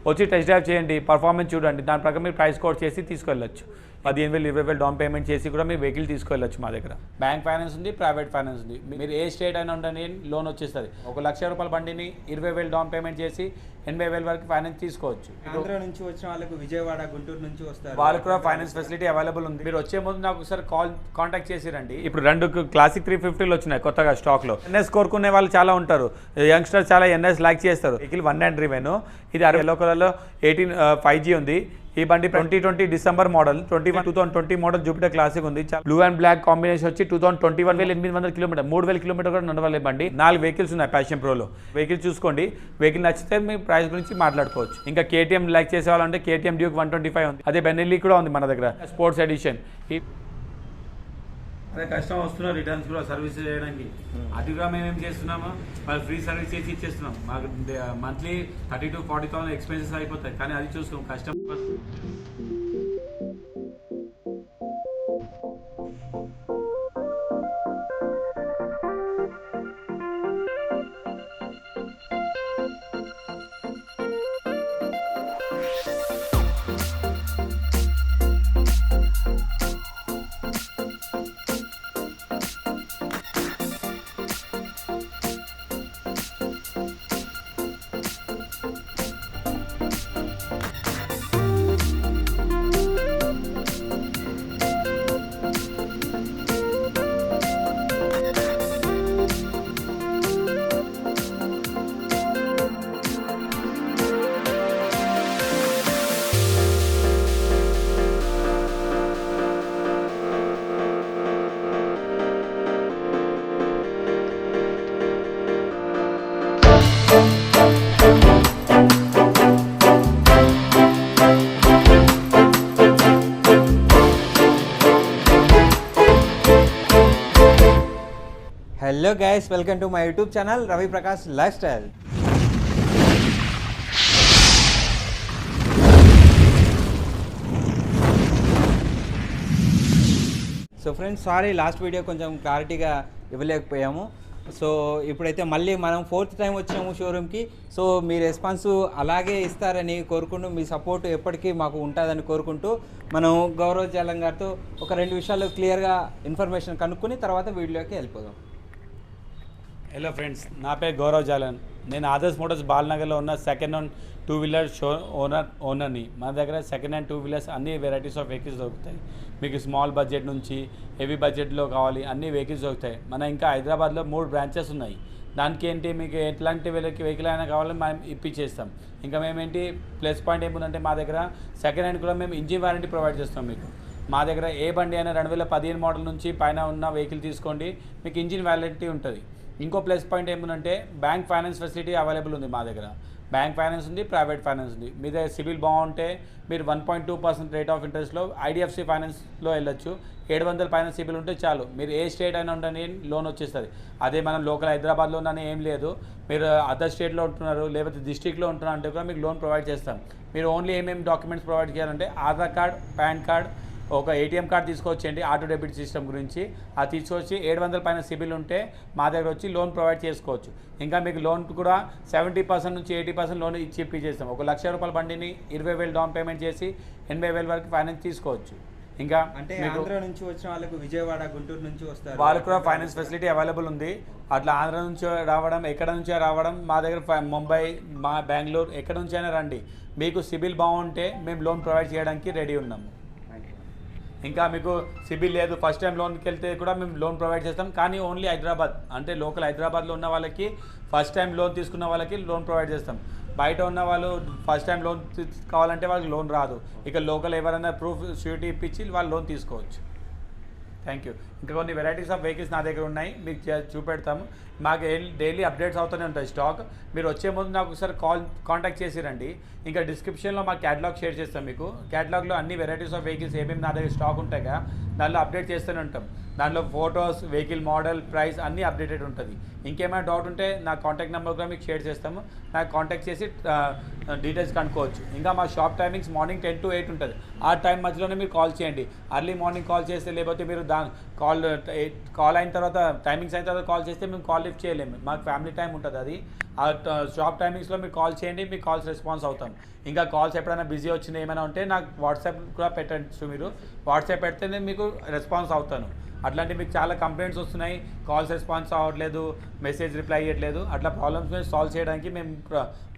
వచ్చి test drive చేయండి, performance చూడండి, దాని ప్రకారం మీరు ప్రైస్ కోడ్ చేసి తీసుకెళ్ళచ్చు. 15,000 20,000 డౌన్ పేమెంట్ చేసి కూడా మీరు వెహికల్ తీసుకెళ్ళచ్చు. మా దగ్గర బ్యాంక్ ఫైనాన్స్ ఉంది, ప్రైవేట్ ఫైనాన్స్ ఉంది. మీరు ఏ స్టేట్ అయినా ఉండని లోన్ వచ్చేస్తుంది. 1,00,000 రూపాయల బండిని 20,000 డౌన్ పేమెంట్ చేసి 80,000 వరకు ఫైనాన్స్ తీసుకోవచ్చు. ఆంధ్ర నుంచి వచ్చిన వాళ్ళకు విజయవాడ, గుంటూరు నుంచి వస్తారు, వాళ్ళకు కూడా ఫైనాన్స్ ఫెసిలిటీ అవైలబుల్ ఉంది. మీరు వచ్చే ముందు నాకు ఒకసారి కాంటాక్ట్ చేసిరండి. ఇప్పుడు 2 క్లాసిక్ 350లు వచ్చినాయి కొత్తగా స్టాక్లో. ఎన్ఎస్ కోరుకునే వాళ్ళు చాలా ఉంటారు, యంగ్స్టర్స్ చాలా ఎన్ఎస్ లైక్ చేస్తారు. Vehicle 1 and driven. ఇది ఎల్లో కలర్లో 18 5G ఉంది. ఈ బండి 2020 December model, 2020 model Jupiter classic ఉంది. బ్లూ అండ్ బ్లాక్ కాంబినేషన్ వచ్చి 2021 800 కిలోమీటర్ 3,000 కిలోమీటర్ కూడా నడవలే బండి. 4 వెహికల్స్ ఉన్నాయి ప్యాషన్ ప్రోలో. వెహికల్ చూసుకోండి, వెహికల్ నచ్చితే మీ ప్రైస్ గురించి మాట్లాడుకోవచ్చు. ఇంకా కేటీఎం లైక్ చేసే వాళ్ళంటే కేటీఎం డ్యూక్ 125 ఉంది. అదే బెన్నెల్లీ కూడా ఉంది మన దగ్గర, స్పోర్ట్స్ ఎడిషన్. అదే కస్టమర్ వస్తున్నారు రిటర్న్స్ కూడా సర్వీస్ చేయడానికి. అది కూడా మేము ఏం చేస్తున్నాము, వాళ్ళు ఫ్రీ సర్వీస్ చేసి ఇచ్చేస్తున్నాం. మాకు మంత్లీ 30,000 to 40,000 ఎక్స్పెన్సెస్ అయిపోతాయి, కానీ అది చూసుకోం customer. Hello guys, welcome to my YouTube channel Ravi Prakash lifestyle. So friends, sorry last video కొంచెం క్లారిటీగా ఇవ్వలేకపోయాము. సో ఇప్పుడైతే మళ్ళీ మనం 4th టైం వచ్చినాము షోరూమ్కి. సో మీ రెస్పాన్స్ అలాగే ఇస్తారని కోరుకుంటూ, మీ సపోర్ట్ ఎప్పటికీ మాకు ఉంటుందని కోరుకుంటూ, మనం గౌరవ్ జాలం గారితో ఒక 2 విషయాలు క్లియర్గా ఇన్ఫర్మేషన్ కనుక్కొని తర్వాత వీడియోకి వెళ్ళిపోదాం. హలో ఫ్రెండ్స్, నా పేరు గౌరవ్ జాలన్. నేను ఆదర్శ్ మోటార్స్ బాలనగర్లో ఉన్న సెకండ్ హ్యాండ్ 2 వీలర్ షో ఓనర్ని. మన దగ్గర సెకండ్ హ్యాండ్ 2 వీలర్స్ అన్ని వెరైటీస్ ఆఫ్ వెహికల్స్ దొరుకుతాయి. మీకు స్మాల్ బడ్జెట్ నుంచి హెవీ బడ్జెట్లో కావాలి, అన్ని వెహికల్స్ దొరుకుతాయి. మన ఇంకా హైదరాబాద్లో 3 బ్రాంచెస్ ఉన్నాయి. దానికి ఏంటి, మీకు ఎట్లాంటి వెహికల్ అయినా కావాలని మనం ఇప్పించేస్తాం. ఇంకా మేమేంటి ప్లస్ పాయింట్ ఏముందంటే, మా దగ్గర సెకండ్ హ్యాండ్ కూడా మేము ఇంజిన్ వారంటీ ప్రొవైడ్ చేస్తాం. మీకు మా దగ్గర ఏ బండి అయినా 2015 మోడల్ నుంచి పైన ఉన్న వెహికల్ తీసుకోండి, మీకు ఇంజిన్ వారంటీ ఉంటుంది. ఇంకో ప్లస్ పాయింట్ ఏముందంటే, బ్యాంక్ ఫైనాన్స్ ఫెసిలిటీ అవైలబుల్ ఉంది మా దగ్గర. బ్యాంక్ ఫైనాన్స్ ఉంది, ప్రైవేట్ ఫైనాన్స్ ఉంది. మీ దగ్గర సిబిల్ బాగుంటే మీరు 1.2% రేట్ ఆఫ్ ఇంట్రెస్ట్లో ఐడిఎఫ్సి ఫైనాన్స్లో వెళ్ళొచ్చు. 700 పైన సిబిల్ ఉంటే చాలు, మీరు ఏ స్టేట్ అయినా ఉండని లోన్ వచ్చేస్తుంది. అదే మనం లోకల్ హైదరాబాద్లో ఉన్నానే ఏం లేదు, మీరు అదర్ స్టేట్లో ఉంటున్నారు లేకపోతే డిస్ట్రిక్ట్లో ఉంటున్నారు అంటే కూడా మీకు లోన్ ప్రొవైడ్ చేస్తాం. మీరు ఓన్లీ ఏమేమి డాక్యుమెంట్స్ ప్రొవైడ్ చేయాలంటే, ఆధార్ కార్డ్, పాన్ కార్డ్, ఒక ATM కార్డ్ తీసుకొచ్చేయండి ఆటో డెబిట్ సిస్టమ్ గురించి. అది తీసుకొచ్చి 700 పైన సిబిల్ ఉంటే మా దగ్గర వచ్చి లోన్ ప్రొవైడ్ చేసుకోవచ్చు. ఇంకా మీకు లోన్ కూడా 70% నుంచి 80% లోన్ ఇప్పించేస్తాం. 1,00,000 రూపాయల బండిని 20,000 డౌన్ పేమెంట్ చేసి 80,000 వరకు ఫైనాన్స్ తీసుకోవచ్చు. ఇంకా అంటే ఆంధ్ర నుంచి వచ్చిన వాళ్ళకు విజయవాడ, గుంటూరు నుంచి వస్తారు, వాళ్ళకు కూడా ఫైనాన్స్ ఫెసిలిటీ అవైలబుల్ ఉంది. అట్లా ఆంధ్ర నుంచి రావడం, ఎక్కడ నుంచో రావడం, మా దగ్గర ముంబై, మా బెంగళూరు, ఎక్కడ నుంచి అయినా రండి. మీకు సిబిల్ బాగుంటే మేము లోన్ ప్రొవైడ్ చేయడానికి రెడీ ఉన్నాము. ఇంకా మీకు సిబిల్ లేదు, ఫస్ట్ టైం లోన్కి వెళ్తే కూడా మేము లోన్ ప్రొవైడ్ చేస్తాం. కానీ ఓన్లీ హైదరాబాద్, అంటే లోకల్ హైదరాబాద్లో ఉన్న వాళ్ళకి, ఫస్ట్ టైం లోన్ తీసుకున్న వాళ్ళకి లోన్ ప్రొవైడ్ చేస్తాం. బయట ఉన్న వాళ్ళు ఫస్ట్ టైం లోన్ కావాలంటే వాళ్ళకి లోన్ రాదు. ఇక లోకల్ ఎవరైనా ప్రూఫ్ ష్యూరిటీ ఇప్పించి వాళ్ళు లోన్ తీసుకోవచ్చు. Thank you. ఇంకా కొన్ని వెరైటీస్ ఆఫ్ వెహికల్స్ నా దగ్గర ఉన్నాయి, మీకు చూపెడతాము. మాకు డైలీ అప్డేట్స్ అవుతూనే ఉంటాయి స్టాక్. మీరు వచ్చే ముందు నాకు ఒకసారి కాంటాక్ట్ చేసిరండి. ఇంకా డిస్క్రిప్షన్లో మా క్యాటలాగ్ షేర్ చేస్తాం. మీకు క్యాటలాగ్లో అన్ని వెరైటీస్ ఆఫ్ వెహికల్స్ ఏమేమి నా దగ్గర స్టాక్ ఉంటాయి కదా, దానిలో అప్డేట్ చేస్తూనే ఉంటాం. దాంట్లో ఫొటోస్, వెహికల్ మోడల్, ప్రైస్ అన్నీ అప్డేటెడ్ ఉంటుంది. ఇంకేమైనా డౌట్ ఉంటే నా కాంటాక్ట్ నెంబర్ కూడా మీకు షేర్ చేస్తాము, నాకు కాంటాక్ట్ చేసి డీటెయిల్స్ కనుక్కోవచ్చు. ఇంకా మా షాప్ టైమింగ్స్ మార్నింగ్ 10 to 8 ఉంటుంది. ఆ టైం మధ్యలోనే మీరు కాల్ చేయండి. అర్లీ మార్నింగ్ కాల్ చేస్తే, లేకపోతే మీరు కాల్ అయిన తర్వాత, టైమింగ్స్ అయిన తర్వాత కాల్ చేస్తే మేము కాల్ లిఫ్ట్ చేయలేము, మాకు ఫ్యామిలీ టైం ఉంటుంది. అది ఆ షాప్ టైమింగ్స్లో మీరు కాల్ చేయండి, మీకు కాల్స్ రెస్పాన్స్ అవుతాం. ఇంకా కాల్స్ ఎప్పుడైనా బిజీ వచ్చినా ఏమైనా ఉంటే నాకు వాట్సాప్ కూడా పెట్టచ్చు. మీరు వాట్సాప్ పెడితేనే మీకు రెస్పాన్స్ అవుతాను. అట్లాంటి మీకు చాలా కంప్లైంట్స్ వస్తున్నాయి, కాల్స్ రెస్పాన్స్ అవ్వట్లేదు, మెసేజ్ రిప్లై ఇవ్వట్లేదు. అట్లా ప్రాబ్లమ్స్ మేము సాల్వ్ చేయడానికి మేము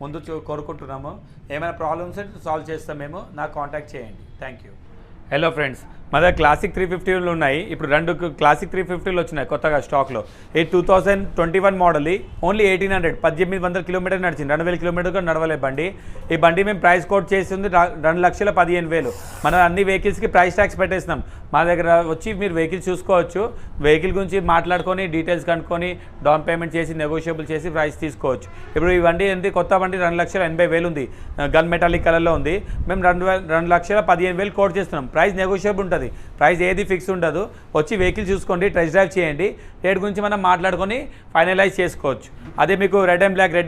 ముందు కోరుకుంటున్నాము. ఏమైనా ప్రాబ్లమ్స్ సాల్వ్ చేస్తాం మేము, నాకు కాంటాక్ట్ చేయండి. Thank you. హలో ఫ్రెండ్స్, మా దగ్గర క్లాసిక్ 350లు ఉన్నాయి. ఇప్పుడు 2 క్లాసిక్ 350లు వచ్చినాయి కొత్తగా స్టాక్లో. ఈ 2021 మోడల్, ఓన్లీ 1800, 1800 కిలోమీటర్ నడిచింది, 2000 కిలోమీటర్ కూడా నడవలే బండి. ఈ బండి మేము ప్రైస్ కోట్ చేస్తుంది 2,15,000. మనం అన్ని వెహికల్స్కి ప్రైస్ ట్యాక్స్ పెట్టేస్తున్నాం. మా దగ్గర వచ్చి మీరు వెహికల్ చూసుకోవచ్చు, వెహికల్ గురించి మాట్లాడుకొని డీటెయిల్స్ కనుక్కొని డౌన్ పేమెంట్ చేసి నెగోషియబుల్ చేసి ప్రైస్ తీసుకోవచ్చు. ఇప్పుడు ఈ బండి ఏంటి, కొత్త బండి 2,80,000 ఉంది, గన్ మెటాలిక్ కలర్లో ఉంది. మేము 2,15,000 కోట్ చేస్తున్నాం. ప్రైస్ నెగోషియబుల్ ఉంటుంది, ప్రైస్ ఏది ఫిక్స్ ఉండదు. వచ్చి వెహికల్ చూసుకోండి, టెస్ట్ డ్రైవ్ చేయండి, రేట్ గురించి మనం మాట్లాడుకొని ఫైనలైజ్ చేసుకోవచ్చు. అదే మీకు రెడ్ అండ్ బ్లాక్,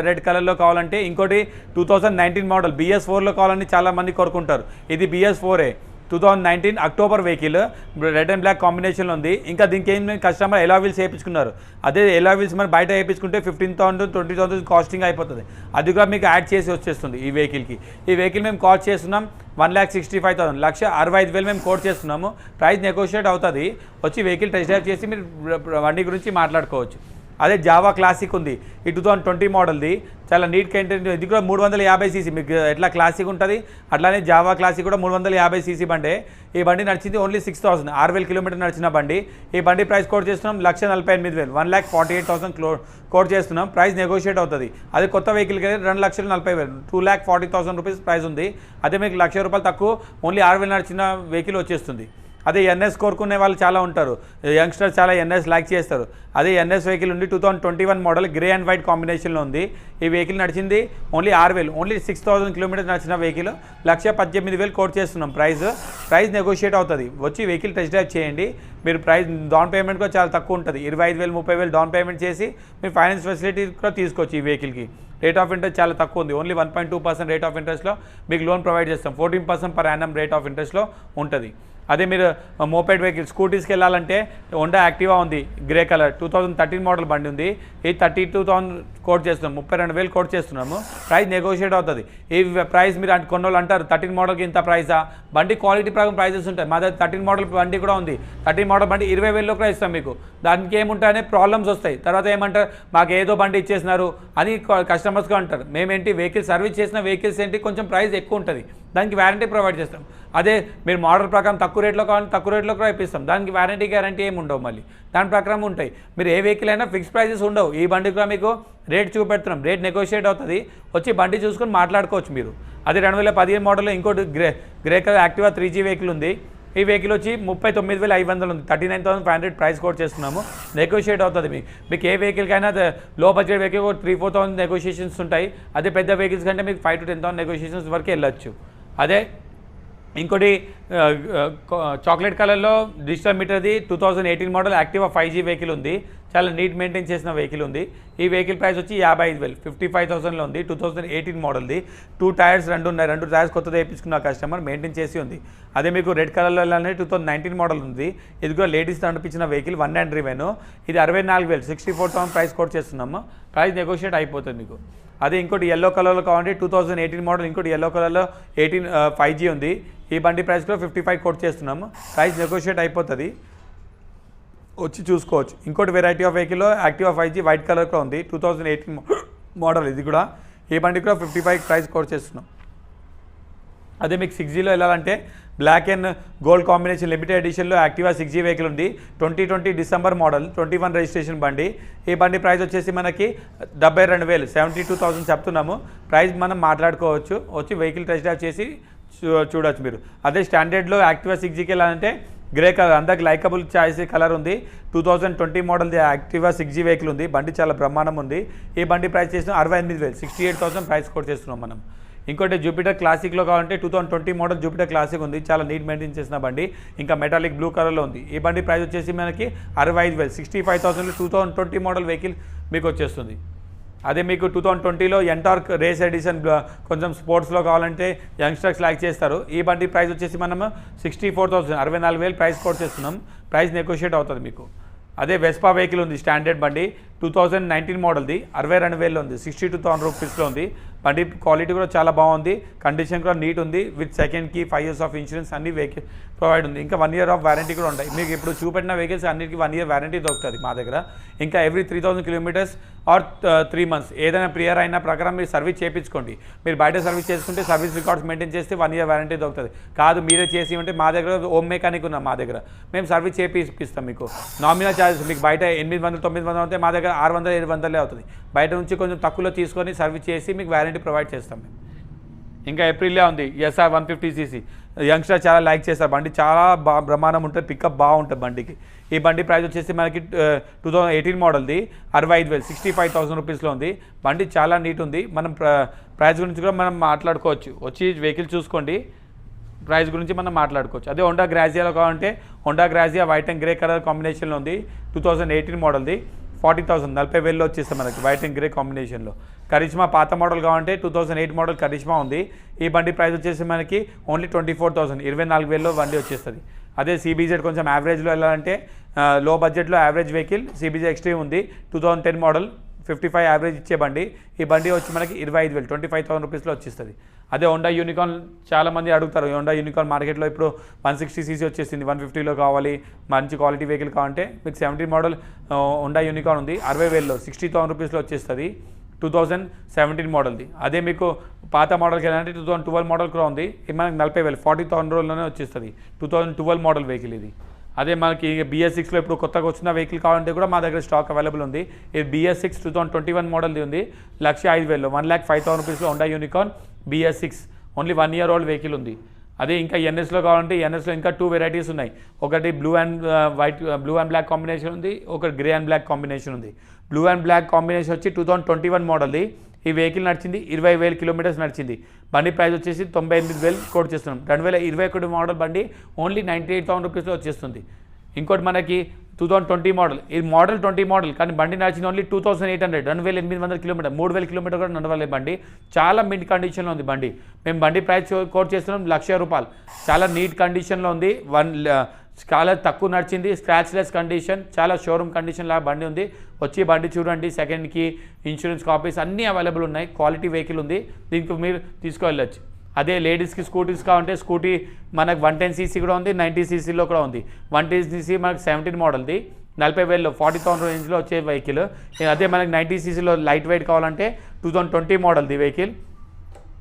రెడ్ కలర్లో కావాలంటే, ఇంకోటి 2019 మోడల్ BS4లో కావాలని చాలామంది కోరుకుంటారు. ఇది BS4 2019 October vehicle, red and black కాంబినేషన్లో ఉంది. ఇంకా దీనికి ఏం కస్టమర్ ఎలా వీల్స్ వేయించుకున్నారు. అదే ఎలా వీల్స్ మనం బయట వేయించుకుంటే 15,000 20,000 కాస్టింగ్ అయిపోతుంది. అది కూడా మీకు యాడ్ చేసి వచ్చేస్తుంది ఈ వెహికల్కి. ఈ వెహికల్ మేము కాస్ట్ చేస్తున్నాం 1,65,000, 1,65,000 మేము కోట్ చేస్తున్నాము. ప్రైస్ నెగోషియేట్ అవుతుంది. వచ్చి వెహికల్ టెస్ట్ డ్రైవ్ చేసి మీరు బండి గురించి మాట్లాడుకోవచ్చు. అదే జావా క్లాసిక్ ఉంది, ఈ 2020 మోడల్ది, చాలా నీట్ కంటెంట్. ఇది కూడా 350 cc, మీకు ఎట్లా క్లాసిక్ ఉంటుంది అట్లానే జావా క్లాసిక్ కూడా 350 cc బండి. ఈ బండి నడిచింది ఓన్లీ 6,000, 6,000 కిలోమీటర్ నడిచిన బండి. ఈ బండి ప్రైస్ కోట్ చేస్తున్నాం 1,48,000, 1,48,000 కోట్ చేస్తున్నాం. ప్రైస్ నెగోషియేట్ అవుతుంది. అది కొత్త వెహికల్కి అయితే 2,40,000, 2,40,000 రూపీస్ ప్రైస్ ఉంది. అదే మీకు ₹1,00,000 తక్కువ, ఓన్లీ 6,000 నడిచిన వెహికల్ వచ్చేస్తుంది. అదే ఎన్ఎస్ కోరుకునే వాళ్ళు చాలా ఉంటారు, యంగ్స్టర్స్ చాలా ఎన్ఎస్ లైక్ చేస్తారు. అదే ఎన్ఎస్ వెహికల్ ఉంది, 2021 మోడల్, గ్రే అండ్ వైట్ కాంబినేషన్లో ఉంది. ఈ వెహికల్ నడిచింది ఓన్లీ 6,000, ఓన్లీ 6,000 కిలోమీటర్స్ నడిచిన వెహికల్. 1,18,000 కోట్ చేస్తున్నాం. ప్రైస్ నెగోషియేట్ అవుతుంది. వచ్చి వెహికల్ టెస్ట్ డ్రైవ్ చేయండి. మీరు ప్రైస్ డౌన్ పేమెంట్ కూడా చాలా తక్కువ ఉంటుంది, 25,000 30,000 డౌన్ పేమెంట్ చేసి మీరు ఫైనాన్స్ ఫెసిలిటీ కూడా తీసుకోవచ్చు. ఈ వెహికల్కి రేట్ ఆఫ్ ఇంట్రెస్ట్ చాలా తక్కువ ఉంది, ఓన్లీ 1.2% రేట్ ఆఫ్ ఇంట్రెస్ట్లో మీకు లోన్ ప్రొవైడ్ చేస్తాం. 14% పర్ యానం రేట్ ఆఫ్ ఇంట్రెస్ట్లో ఉంటుంది. అదే మీరు మోపెడ్ వెహికల్, స్కూటీస్కి వెళ్ళాలంటే హోండా యాక్టివా ఉంది, గ్రే కలర్, 2013 మోడల్ బండి ఉంది. ఈ 32,000 కోట్ చేస్తున్నాం, 32,000 కోట్ చేస్తున్నాము. ప్రైస్ నెగోషియేట్ అవుతుంది. ఈ ప్రైస్ మీరు కొన్ని వాళ్ళు అంటారు 13 మోడల్కి ఇంత ప్రైజా, బండి క్వాలిటీ ప్రకారం ప్రైజెస్ ఉంటాయి. మా దగ్గర 13 మోడల్ బండి కూడా ఉంది. 13 మోడల్ బండి 20,000 కూడా ఇస్తాం మీకు. దానికి ఏముంటాయనే ప్రాబ్లమ్స్ వస్తాయి. తర్వాత ఏమంటారు, మాకు ఏదో బండి ఇచ్చేసినారు అని కస్టమర్స్గా అంటారు. మేమేంటి వెహికల్ సర్వీస్ చేసిన వెహికల్స్ ఏంటి కొంచెం ప్రైస్ ఎక్కువ ఉంటుంది, దానికి వారంటీ ప్రొవైడ్ చేస్తాం. అదే మీరు మోడల్ ప్రకారం తక్కువ రేట్లో కావాలి, తక్కువ రేట్లో కూడా ఇప్పిస్తాం. దానికి గ్యారంటీ ఏమి ఉండవు, మళ్ళీ దాని ప్రకారం ఉంటాయి. మీరు ఏ వెహికల్ అయినా ఫిక్స్ ప్రైజెస్ ఉండవు. ఈ బండి కూడా మీకు రేట్ చూపెడుతున్నాం, రేట్ నెగోషియేట్ అవుతుంది. వచ్చి బండి చూసుకొని మాట్లాడుకోవచ్చు మీరు. అదే 2015 మోడల్లో ఇంకోటి grey colour Activa 3G vehicle ఉంది. ఈ వెహికల్ వచ్చి 39,500 ఉంది, 39,500 ప్రైస్ కోట్ చేస్తున్నాము. నెగోషియేట్ అవుతుంది. మీకు ఏ వెహికల్కైనా లో బడ్జెట్ వెహికల్ 3-4,000 నెగోషియేషన్స్ ఉంటాయి. అదే పెద్ద వెహికల్స్ కంటే మీకు 5,000 to 10,000 నెగోషియేషన్స్ వరకు వెళ్ళొచ్చు. అదే ఇంకోటి చాక్లెట్ కలర్లో డిజిటల్ మీటర్ది 2018 మోడల్ యాక్టివా 5G వెహికల్ ఉంది. చాలా నీట్ మెయింటైన్ చేసిన వెహికల్ ఉంది. ఈ వెహికల్ ప్రైస్ వచ్చి 55,000, 55,000లో ఉంది. 2018 మోడల్ది. 2 టైర్స్ ఉన్నాయి, 2 టైర్స్ కొత్తది వేయించుకున్న కస్టమర్ మెయింటైన్ చేసి ఉంది. అదే మీకు రెడ్ కలర్లో 2019 మోడల్ ఉంది. ఇది కూడా లేడీస్ నడిపించిన వెహికల్, 1 and driven. ఇది 64,000, 64,000 ప్రైస్ కోట్ చేస్తున్నాము. ప్రైస్ నెగోషియేట్ అయిపోతుంది మీకు. అదే ఇంకోటి ఎల్లో కలర్లో కావాలంటే 2018 మోడల్, ఇంకోటి ఎల్లో కలర్లో 5G ఉంది. ఈ బండి ప్రైస్ కూడా 55 కోట్ చేస్తున్నాము. ప్రైస్ నెగోషియేట్ అయిపోతుంది, వచ్చి చూసుకోవచ్చు. ఇంకోటి వెరైటీ ఆఫ్ వెహికల్లో యాక్టివా 5G వైట్ కలర్లో ఉంది, 2018 మోడల్. ఇది కూడా ఈ బండి కూడా 55 ప్రైస్ కోట్ చేస్తున్నాం. అదే మీకు 6Gలో వెళ్ళాలంటే black and gold combination limited ఎడిషన్లో యాక్టివా 6G వెహికల్ ఉంది. 2020 డిసెంబర్ మోడల్, 21 రిజిస్ట్రేషన్ బండి. ఈ బండి ప్రైస్ వచ్చేసి మనకి 72,000, 72,000 చెప్తున్నాము. ప్రైస్ మనం మాట్లాడుకోవచ్చు. వచ్చి వెహికల్ టెస్ట్ డ్రైవ్ చేసి చూడవచ్చు మీరు. అదే స్టాండర్డ్లో యాక్టివా 6Gకి వెళ్ళాలంటే గ్రే కలర్, అందరికి లైకబుల్ చాయిస్ కలర్ ఉంది. 2020 మోడల్ యాక్టివా 6G వెహికల్ ఉంది. బండి చాలా బ్రహ్మాండం ఉంది. ఈ బండి ప్రైస్ చేసిన 68,000, 68,000 ప్రైస్ కోట్ చేస్తున్నాం మనం. ఇంకోటి జూపిటర్ క్లాసిక్లో కావాలంటే 2020 మోడల్ జూపిటర్ క్లాసిక్ ఉంది, చాలా నీట్ మెయింటైన్ చేసిన బండి, ఇంకా మెటాలిక్ బ్లూ కలర్లో ఉంది. ఈ బండి ప్రైస్ వచ్చేసి మనకి 65,000 65,000 2020 మోడల్ వెహికల్ మీకు వచ్చేస్తుంది. అదే మీకు 2020లో ఎంటార్క్ రేస్ ఎడిషన్ కొంచెం స్పోర్ట్స్లో కావాలంటే యంగ్స్టర్స్ లైక్ చేస్తారు. ఈ బండి ప్రైస్ వచ్చేసి మనము 64,000 64,000 ప్రైస్ కోట్ చేస్తున్నాం. ప్రైస్ నెగోషియేట్ అవుతుంది మీకు. అదే వెస్పా వెహికల్ ఉంది స్టాండర్డ్ బండి 2019 మోడల్ది 62,000లో ఉంది, 62,000 రూపీస్లో ఉంది. బండి క్వాలిటీ కూడా చాలా బాగుంది, కండిషన్ కూడా నీట్ ఉంది. విత్ సెకండ్కి 5 years ఆఫ్ ఇన్సూరెన్స్ అన్ని వెహికల్ ప్రొవైడ్ ఉంది. ఇంకా 1 year ఆఫ్ వారంటీ కూడా ఉంటాయి. మీకు ఇప్పుడు చూపెట్టిన వెహికల్స్ అన్నిటికీ 1 year వారంటీ దొరుకుతుంది మా దగ్గర. ఇంకా ఎవ్రీ 3,000 kilometers ఆర్ 3 months ఏదైనా ప్రియర్ అయిన ప్రకారం మీరు సర్వీస్ చేయించుకోండి. మీరు బయట సర్వీస్ చేసుకుంటే సర్వీస్ రికార్డ్స్ మెయింటైన్ చేస్తే 1 year వారంటీ దొరుకుతుంది. కాదు మీరే చేసి ఉంటే మా దగ్గర హోమ్ మెకానిక్ ఉన్నాం, మా దగ్గర మేము సర్వీస్ చేపిస్తాం. మీకు నామినల్ ఛార్జెస్ మీకు బయట 800 900 అవుతాయి, మా దగ్గర 600 700 అవుతుంది. బయట నుంచి కొంచెం తక్కువలో తీసుకొని సర్వీస్ చేసి మీకు వారంటీ ప్రొవైడ్ చేస్తాం మేము. ఇంకా ఏప్రిల్లో ఉంది ఎస్ఆర్ 150cc, యంగ్స్టర్ చాలా లైక్ చేస్తారు. బండి చాలా బ్రహ్మాండం ఉంటుంది, పికప్ బాగుంటుంది బండికి. ఈ బండి ప్రైస్ వచ్చేసి మనకి 2018 మోడల్ది 65,000 65,000 రూపీస్లో ఉంది. బండి చాలా నీట్ ఉంది. మనం ప్రైస్ గురించి కూడా మనం మాట్లాడుకోవచ్చు, వచ్చి వెహికల్ చూసుకోండి, ప్రైస్ గురించి మనం మాట్లాడుకోవచ్చు. అదే హోండా గ్రాజియాలో కావాలంటే Honda Grazia white and grey colour కాంబినేషన్లో ఉంది, 2018 మోడల్ది 40,000 40,000లో వచ్చేస్తాం మనకి వైట్ అండ్ గ్రే కాంబినేషన్లో. కరిష్మా పాత మోడల్ కావాలంటే 2008 మోడల్ కరిష్మా ఉంది. ఈ బండి ప్రైస్ వచ్చేసి మనకి ఓన్లీ 24,000 24,000లో బండి వచ్చేస్తుంది. అదే సిబిజెడ్ కొంచెం యావరేజ్లో వెళ్ళాలంటే లో బడ్జెట్లో యావరేజ్ వెహికల్ సిబిజెడ్ ఎక్స్ట్రీమ్ ఉంది, 2010 మోడల్ 55 యావరేజ్ ఇచ్చే బండి. ఈ బండి వచ్చి మనకి 25,000 25,000 రూపీస్లో వచ్చేస్తుంది. అదే హోండా యూనికార్న్ చాలామంది అడుగుతారు. హోండా యూనికార్న్ మార్కెట్లో ఇప్పుడు 160cc వచ్చేసింది, 150లో కావాలి, మంచి క్వాలిటీ వెహికల్ కావాలంటే మీకు 17 మోడల్ హోండా యూనికార్న్ ఉంది, 60,000లో 60,000 రూపీస్లో వచ్చేస్తుంది, 2017 మోడల్ది. అదే మీకు పాత మోడల్కి వెళ్ళాలంటే 2012 మోడల్ కూడా ఉంది, ఇది మనకి 40,000 40,000 రోజుల్లోనే వచ్చేస్తుంది, 2012 మోడల్ వెహికల్ ఇది. అదే మనకి BS6లో ఇప్పుడు కొత్తగా వచ్చిన వెహికల్ కావాలంటే కూడా మా దగ్గర స్టాక్ అవైలబుల్ ఉంది. ఇది BS6 2021 మోడల్ది ఉంది, 1,05,000 1,05,000 రూపీస్లో Honda unicorn BS6 only 1 year old vehicle ఉంది. అదే ఇంకా ఎన్ఎస్లో కావాలంటే ఎన్ఎస్లో ఇంకా 2 వెరైటీస్ ఉన్నాయి. ఒకటి బ్లూ అండ్ బ్లాక్ కాంబినేషన్ ఉంది, ఒకటి గ్రే అండ్ బ్లాక్ కాంబినేషన్ ఉంది. బ్లూ అండ్ బ్లాక్ కాంబినేషన్ వచ్చి 2021 మోడల్ది. ఈ వెహికల్ నడిచింది 20,000 kilometers నడిచింది. బండి ప్రైస్ వచ్చేసి 98,000 కోట్ చేస్తున్నాం. 2021 మోడల్ బండి ఓన్లీ 98,000 రూపీస్లో వచ్చేస్తుంది. ఇంకోటి మనకి 2020 మోడల్, ఇది మోడల్ 20 మోడల్ కానీ బండి నడిచింది ఓన్లీ 2,800 2,800 kilometers 3,000 kilometers కూడా నడవాలి బండి. చాలా మిడ్ కండిషన్లో ఉంది బండి. మేము బండి ప్రైస్ కోట్ చేస్తున్నాం 1,00,000 రూపాయలు. చాలా నీట్ కండిషన్లో ఉంది, చాలా తక్కువ నడిచింది, స్క్రాచ్లెస్ కండిషన్, చాలా షోరూమ్ కండిషన్ లాగా బండి ఉంది. వచ్చి బండి చూడండి, సెకండ్కి ఇన్సూరెన్స్ కాపీస్ అన్నీ అవైలబుల్ ఉన్నాయి, క్వాలిటీ వెహికల్ ఉంది, దీనికి మీరు తీసుకువెళ్ళచ్చు. అదే లేడీస్కి స్కూటీస్ కావాలంటే స్కూటీ మనకు 110cc కూడా ఉంది, 90ccలో కూడా ఉంది. 110cc మనకు 17 మోడల్ది 40,000లో 40,000 రేంజ్లో వచ్చే వెహికల్. అదే మనకి 90ccలో లైట్ వెయిట్ కావాలంటే 2020 మోడల్ది వెహికల్.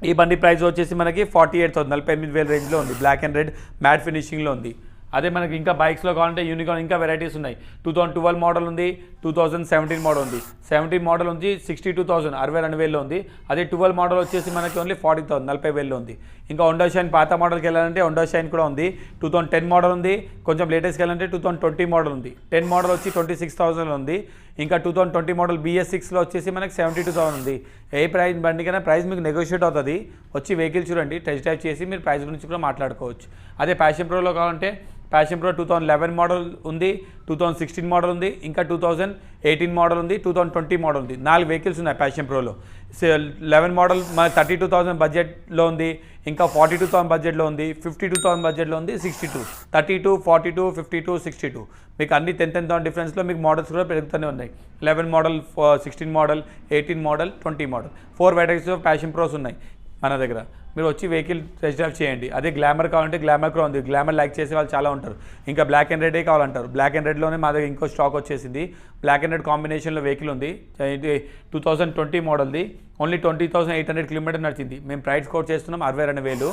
ఈ బండి ప్రైస్ వచ్చేసి మనకి 48,000 48,000 రేంజ్లో ఉంది, బ్లాక్ అండ్ రెడ్ మ్యాట్ ఫినిషింగ్లో ఉంది. అదే మనకి ఇంకా బైక్స్లో కావాలంటే యూనికార్న్ ఇంకా వెరైటీస్ ఉన్నాయి. 2012 మోడల్ ఉంది, 2017 మోడల్ ఉంది. 17 మోడల్ ఉంది 62,000 62,000లో ఉంది. అదే 12 మోడల్ వచ్చేసి మనకి ఓన్లీ 40,000 40,000లో ఉంది. ఇంకా హోండా షైన్ పాత మోడల్కి వెళ్ళాలంటే హోండా షైన్ కూడా ఉంది, 2010 మోడల్ ఉంది. కొంచెం లేటెస్ట్కి వెళ్ళాలంటే 2020 మోడల్ ఉంది. 10 మోడల్ వచ్చి 26,000లో ఉంది. ఇంకా 2020 మోడల్ BS6లో వచ్చేసి మనకి 72,000 ఉంది. ఏ ప్రైస్ బండికైనా ప్రైస్ మీకు నెగోషియేట్ అవుతుంది. వచ్చి వెహికల్ చూడండి, టెస్ట్ డ్రైవ్ చేసి మీరు ప్రైస్ గురించి కూడా మాట్లాడుకోవచ్చు. అదే ప్యాషన్ ప్రోలో కావాలంటే ప్యాషన్ ప్రో 2011 మోడల్ ఉంది, 2016 మోడల్ ఉంది, ఇంకా 2018 మోడల్ ఉంది, 2020 మోడల్ ఉంది. 4 వెహికల్స్ ఉన్నాయి ప్యాషన్ ప్రోలో. 11 మోడల్ మన 32,000 బడ్జెట్లో ఉంది, ఇంకా 42,000 బడ్జెట్లో ఉంది, 52,000 బడ్జెట్లో ఉంది, 62 32 42 52 62 మీకు అన్ని 10,000 డిఫరెన్స్లో మీకు మోడల్స్ కూడా పెరుగుతూనే ఉన్నాయి. 11 model 16 model 18 model 20 model 4 varieties of passion pros ఉన్నాయి మన దగ్గర. మీరు వచ్చి వెహికల్ టెస్ట్ డ్రైవ్ చేయండి. అదే గ్లామర్ కావాలంటే గ్లామర్ కూడా ఉంది, గ్లామర్ లైక్ చేసే వాళ్ళు చాలా ఉంటారు. ఇంకా బ్లాక్ అండ్ రెడే కావాలంటారు, బ్లాక్ అండ్ రెడ్లోనే మా దగ్గర ఇంకో స్టాక్ వచ్చేసింది. బ్లాక్ అండ్ రెడ్ కాంబినేషన్లో వెహికల్ ఉంది, ఇది 2020 మోడల్ది, ఓన్లీ 20,800 kilometers నడిచింది. మేము ప్రైస్ కోట్ చేస్తున్నాం 62,000.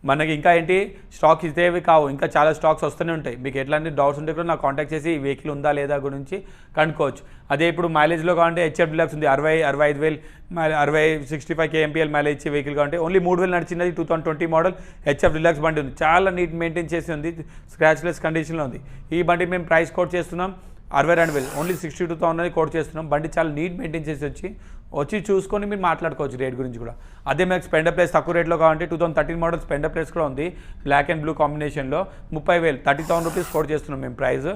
మనకి ఇంకా ఏంటి స్టాక్స్ ఇదేవి కావు, ఇంకా చాలా స్టాక్స్ వస్తూనే ఉంటాయి. మీకు ఎట్లాంటి డౌట్స్ ఉంటే కూడా నాకు కాంటాక్ట్ చేసి ఈ వెహికల్ ఉందా లేదా గురించి కనుక్కోవచ్చు. అదే ఇప్పుడు మైలేజ్లో కావాలంటే HF Deluxe ఉంది, 65,000 65 kmpl మైలేజ్ ఇచ్చే వెహికల్ కావాలంటే ఓన్లీ 3,000 నడిచింది. 2020 మోడల్ HF Deluxe బండి ఉంది, చాలా నీట్ మెయింటైన్ చేసి ఉంది, స్క్రాచ్లెస్ కండిషన్లో ఉంది. ఈ బండి మేము ప్రైస్ కోట్ చేస్తున్నాం 62,000 ఓన్లీ 62,000 కోట్ చేస్తున్నాం. బండి చాలా నీట్ మెయింటైన్ చేసి వచ్చి చూసుకొని మీరు మాట్లాడుకోవచ్చు రేట్ గురించి కూడా. అదే మీకు స్పెండర్ ప్లేస్ తక్కువ రేట్లో కావాలంటే 2013 మోడల్ స్పెండర్ ప్లేస్ కూడా ఉంది, బ్లాక్ అండ్ బ్లూ కాంబినేషన్లో 30,000 30,000 రూపీస్ కోట్ చేస్తున్నాం మేము ప్రైస్.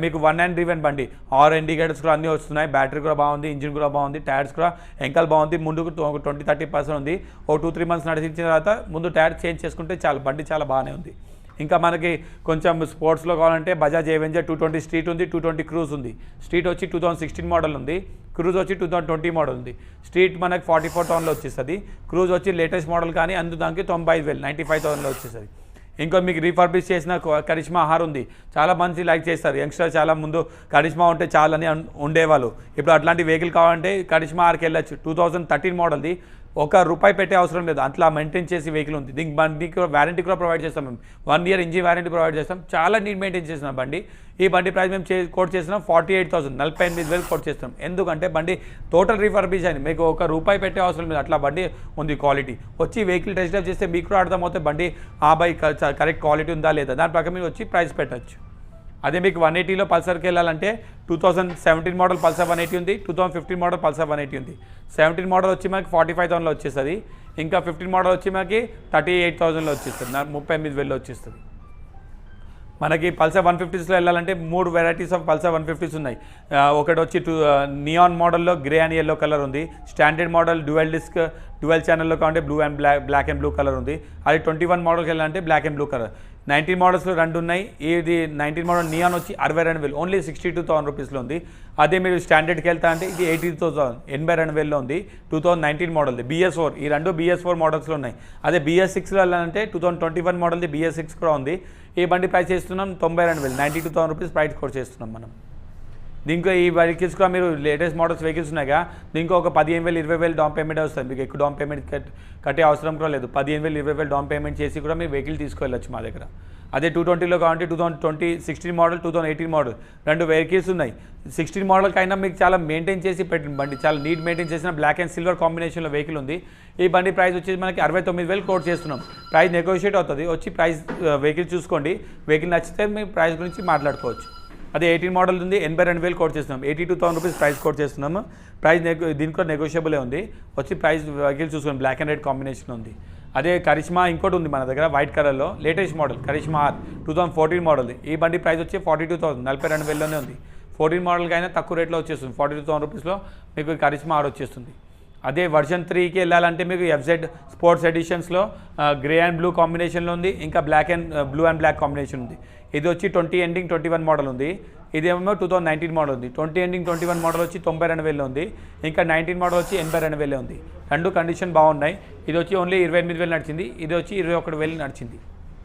మీకు 1 and డ్రివెన్ బండి, ఆర్ ఇండికేటర్స్ కూడా అన్నీ వస్తున్నాయి, బ్యాటరీ కూడా బాగుంది, ఇంజిన్ కూడా బాగుంది, టైర్స్ కూడా ఎంకల్ బాగుంది, ముందుకు 20-30% ఉంది. 2-3 మంత్స్ నడిచిన తర్వాత ముందు టైర్ చేంజ్ చేసుకుంటే చాలు, బండి చాలా బాగానే ఉంది. ఇంకా మనకి కొంచెం స్పోర్ట్స్లో కావాలంటే బజాజ్ అవెంజర్ 220 స్ట్రీట్ ఉంది, 220 క్రూజ్ ఉంది. స్ట్రీట్ వచ్చి 2016 మోడల్ ఉంది, క్రూజ్ వచ్చి 2020 మోడల్ ఉంది. స్ట్రీట్ మనకి 44,000లో వచ్చేస్తుంది, క్రూజ్ వచ్చి లేటెస్ట్ మోడల్ కానీ దానికి 95,000 95,000లో వచ్చేస్తుంది. ఇంకో మీకు రీఫర్బిష్ చేసిన కరిష్మా ఆర్ ఉంది, చాలా మంది లైక్ చేస్తారు. యంగ్స్టర్ చాలా ముందు కరిష్మా ఉంటే చాలని ఉండేవాళ్ళు, ఇప్పుడు అట్లాంటి వెహికల్ కావాలంటే కరిష్మా ఆర్కి వెళ్ళచ్చు. 2013 మోడల్ది, ₹1 పెట్టే అవసరం లేదు, అట్లా మెయింటైన్ చేసి వెహికల్ ఉంది. దీనికి బండికి వారంటీ కూడా ప్రొవైడ్ చేస్తాం మేము, 1 year ఇంజిన్ వారంటీ ప్రొవైడ్ చేస్తాం. చాలా నీట్ మెయింటైన్ చేసిన బండి. ఈ బండి ప్రైస్ మేము కోట్ చేస్తున్నాం 48,000 48,000 కోట్ చేస్తాం. ఎందుకంటే బండి టోటల్ రీఫర్బిష్ అని, మీకు ₹1 పెట్టే అవసరం లేదు, అట్లా బండి ఉంది. క్వాలిటీ వచ్చి వెహికల్ టెస్ట్ డ్రైవ్ చేస్తే మీకు కూడా అర్థమవుతుంది బండి బైక్ కరెక్ట్ క్వాలిటీ ఉందా లేదా, దాని ప్రకారం మీరు వచ్చి ప్రైస్ పెట్టచ్చు. అదే మీకు 180లో పల్సర్కి వెళ్ళాలంటే 2017 మోడల్ పల్సర్ 180 ఉంది, 2015 మోడల్ పల్సర్ 180 ఉంది. 17 మోడల్ వచ్చి మనకి 45,000లో వచ్చేస్తుంది, ఇంకా 15 మోడల్ వచ్చి మనకి 38,000లో వచ్చేస్తుంది, 38,000లో వచ్చేస్తుంది. మనకి పల్సర్ 150స్లో వెళ్ళాలంటే 3 వెరైటీస్ ఆఫ్ పల్సర్ 150s ఉన్నాయి. ఒకటి వచ్చి నియాన్ మోడల్లో గ్రే అండ్ ఎల్లో కలర్ ఉంది, standard model dual disc dual ఛానల్లో కావాలంటే బ్లాక్ అండ్ బ్లూ కలర్ ఉంది. అది 21 మోడల్కి వెళ్ళాలంటే బ్లాక్ అండ్ బ్లూ కలర్. 19 మోడల్స్లో 2 ఉన్నాయి. ఇది 19 మోడల్ నియాన్ వచ్చి 62,000 ఓన్లీ 62,000 రూపీస్లో ఉంది. అదే మీరు స్టాండర్డ్కి వెళ్తా అంటే ఇది 82,000 82,000లో ఉంది, 2019 మోడల్ది BS4. ఈ 2 BS4 మోడల్స్లో ఉన్నాయి. అదే BS6లో వెళ్ళాలంటే 2021 మోడల్ది BS6 కూడా ఉంది. ఈ బండి ప్రైస్ చేస్తున్నాం 92,000 92,000 రూపీస్ ప్రైస్ కోట్ చేస్తున్నాం మనం. దీంట్లో ఈ వెహికల్స్ కూడా మీరు లేటెస్ట్ మోడల్స్ వెహికల్స్ ఉన్నాయిగా, దీంట్లో ఒక 15,000 20,000 డౌన్ పేమెంట్ వస్తుంది. మీకు ఎక్కువ డౌన్ పేమెంట్ కట్టే అవసరం కూడా లేదు, 15,000 20,000 డౌన్ పేమెంట్ చేసి కూడా మీరు వెహికల్ తీసుకెళ్ళచ్చు మా దగ్గర. అదే 220లో కావాలంటే 2020 16 మోడల్ 2018 మోడల్ 2 వెహికల్స్ ఉన్నాయి. 16 మోడల్కి అయినా మీకు చాలా మెయింటైన్ చేసి పెట్టిన బండి, చాలా నీట్ మెయింటైన్ చేసిన బ్లాక్ అండ్ సిల్వర్ కాంబినేషన్లో వెహికల్ ఉంది. ఈ బండి ప్రైస్ వచ్చేసి మనకి 69,000 కోట్ చేస్తున్నాం. ప్రైస్ నెగోషియేట్ అవుతుంది, వచ్చి ప్రైస్ వెహికల్ చూసుకోండి, వెహికల్ నచ్చితే మీ ప్రైస్ గురించి మాట్లాడుకోవచ్చు. అదే 18 మోడల్ ఉంది, 82,000 కోట్ చేస్తున్నాం, 82,000 రూపీస్ ప్రైస్ కోట్ చేస్తున్నాము. ప్రైస్ దీనికి కూడా నెగోషియబులే ఉంది, వచ్చి ప్రైస్ వెహికల్ చూసుకోండి, బ్లాక్ అండ్ రెడ్ కాంబినేషన్ ఉంది. అదే కరిష్మా ఇంకోటి ఉంది మన దగ్గర వైట్ కలర్లో latest model Karizma R 2014 model. ఈ బండి ప్రైస్ వచ్చి 42,000 42,000లోనే ఉంది. 14 మోడల్కి అయినా తక్కువ రేట్లో వచ్చేస్తుంది, 42,000 రూపీస్లో మీకు కరిష్మా ఆర్ వచ్చేస్తుంది. అదే వర్షన్ 3కి వెళ్ళాలంటే మీకు FZ స్పోర్ట్స్ ఎడిషన్స్లో గ్రే అండ్ బ్లూ కాంబినేషన్లో ఉంది, ఇంకా బ్లూ అండ్ బ్లాక్ కాంబినేషన్ ఉంది. ఇది వచ్చి 20 ఎండింగ్ 21 మోడల్ ఉంది, ఇదేమో 2019 మోడల్ ఉంది. 20 ఎండింగ్ 21 మోడల్ వచ్చి 92,000 ఉంది, ఇంకా 19 మోడల్ వచ్చి 82,000 ఉంది. 2 కండిషన్ బాగున్నాయి. ఇది వచ్చి ఓన్లీ 28,000 నడిచింది, ఇది వచ్చి 21,000 నడిచింది.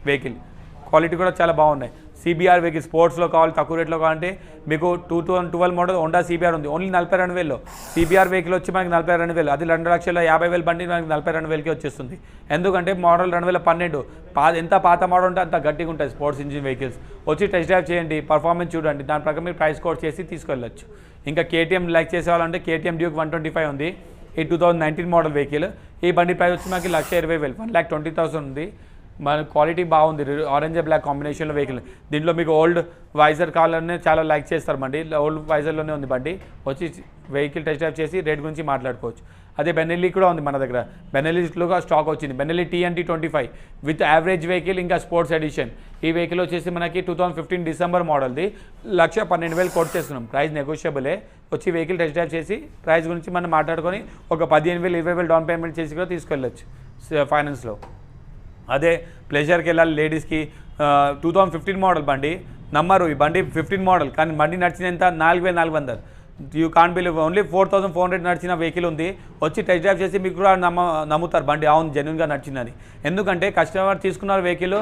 వెహికల్ క్వాలిటీ కూడా చాలా బాగున్నాయి. CBR వెహికల్ స్పోర్ట్స్లో కావాలి, తక్కువ రేట్లో కావాలంటే మీకు 2012 మోడల్ హోండా CBR ఉంది, ఓన్లీ 42,000లో. CBR వెహికల్ వచ్చి మనకి 42,000, అది 2,50,000 బండి మనకి 42,000కి వచ్చేస్తుంది. ఎందుకంటే మోడల్ 2012 ఎంత పాత మోడల్ ఉంటే అంత గట్టిగా ఉంటుంది స్పోర్ట్స్ ఇంజిన్ వెహికల్స్. వచ్చి టెస్ట్ డ్రైవ్ చేయండి, పర్ఫార్మెన్స్ చూడండి, దాని ప్రకారం మీరు ప్రైస్ కోట్ చేసి తీసుకెళ్ళచ్చు. ఇంకా KTM లైక్ చేసేవాళ్ళంటే KTM డ్యూక్ 125 ఉంది, ఈ 2019 మోడల్ వెహికల్. ఈ బండి ప్రైస్ వచ్చి మనకి 1,20,000 1,20,000 ఉంది. మన క్వాలిటీ బాగుంది, ఆరెంజ్ బ్లాక్ కాంబినేషన్లో వెహికల్. దీంట్లో మీకు ఓల్డ్ వైజర్ కాలర్నే చాలా లైక్ చేస్తారు బండి, ఓల్డ్ వైజర్లోనే ఉంది బండి. వచ్చి వెహికల్ టెస్ట్ డ్రైవ్ చేసి రేట్ గురించి మాట్లాడుకోవచ్చు. అదే బెనెల్లీ కూడా ఉంది మన దగ్గర, బెనెల్లీలో స్టాక్ వచ్చింది. Benelli TNT 25 with average vehicle, ఇంకా స్పోర్ట్స్ ఎడిషన్. ఈ వెహికల్ వచ్చేసి మనకి 2015 డిసెంబర్ మోడల్ది, 1,12,000 కోట్ చేస్తున్నాం. ప్రైస్ నెగోషియబులే, వచ్చి వెహికల్ టెస్ట్ డ్రైవ్ చేసి ప్రైస్ గురించి మనం మాట్లాడుకొని ఒక 15,000 20,000 డౌన్ పేమెంట్ చేసి కూడా తీసుకెళ్ళచ్చు ఫైనాన్స్లో. అదే ప్లెజర్కి వెళ్ళాలి లేడీస్కి, 2015 మోడల్ బండి నమ్మరు, ఈ బండి 15 మోడల్ కానీ బండి నడిచిన ఎంత 4,400. యూ కాన్ బిలీవ్, ఓన్లీ 4,400 నడిచిన వెహికల్ ఉంది. వచ్చి టెస్ట్ డ్రైవ్ చేసి మీకు కూడా నమ్ముతారు బండి అవును జెన్యున్గా నడిచిందని. ఎందుకంటే కస్టమర్ తీసుకున్న వెహికల్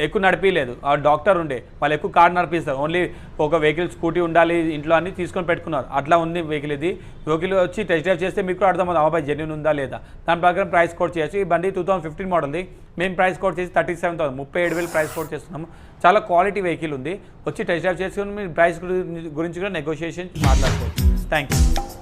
ఎక్కువ నడిపించలేదు, ఆ డాక్టర్ ఉండే వాళ్ళు ఎక్కువ కార్ నడిపిస్తారు, ఓన్లీ ఒక వెహికల్ స్కూటీ ఉండాలి ఇంట్లో అని తీసుకొని పెట్టుకున్నారు, అట్లా ఉంది వెహికల్. ఇది వెహికల్ వచ్చి టెస్ట్ డ్రైవ్ చేస్తే మీకు కూడా అర్థమవుతుంది అబ్బాయి జెన్యున్ ఉందా లేదా, దాని ప్రకారం ప్రైస్ కోట్ చేయొచ్చు. ఈ బండి 2015 మోడల్ది, మేము ప్రైస్ కోట్ చేసి 37,000 37,000 ప్రైస్ కోట్ చేస్తున్నాము. చాలా క్వాలిటీ వెహికల్ ఉంది, వచ్చి టెస్ట్ డ్రైవ్ చేసుకుని మీరు ప్రైస్ గురించి కూడా నెగోషియేషన్ మాట్లాడుకోవచ్చు. Thank you.